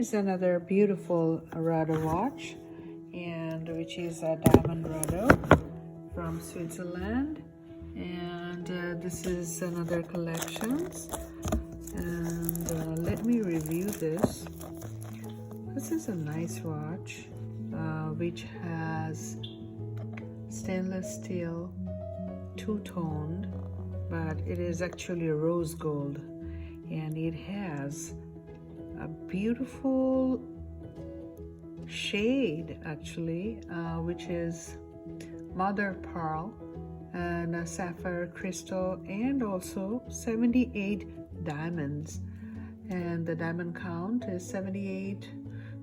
Is another beautiful RADO watch, and which is a diamond RADO from Switzerland, and this is another collections. And let me review this. This is a nice watch which has stainless steel, two-toned, but it is actually rose gold, and it has a beautiful shade actually, which is mother-of-pearl and a sapphire crystal, and also 78 diamonds, and the diamond count is 78,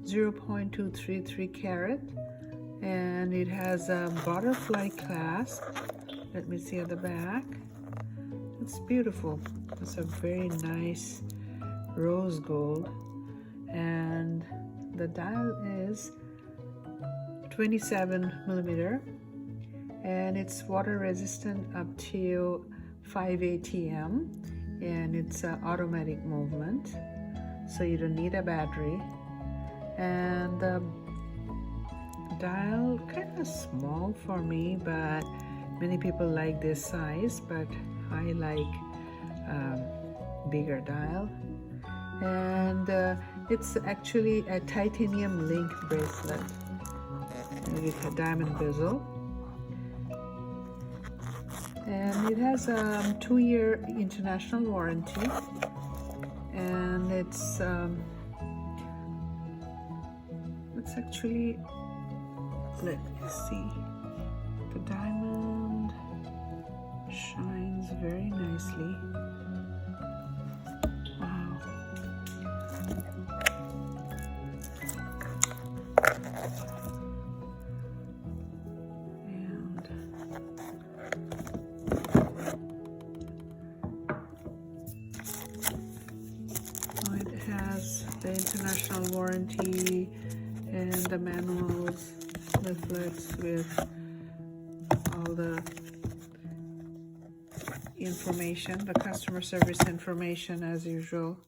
0.233 carat, and it has a butterfly clasp. Let me see at the back. It's beautiful. It's a very nice rose gold, and the dial is 27 millimeter, and it's water resistant up to 5 ATM, and it's an automatic movement, so you don't need a battery. And the dial kind of small for me, but many people like this size, but I like bigger dial. And it's actually a titanium link bracelet with a diamond bezel, and it has a 2-year international warranty, and it's actually, let me see, the diamond shines very nicely. It has the international warranty and the manuals, leaflets with all the information, the customer service information as usual.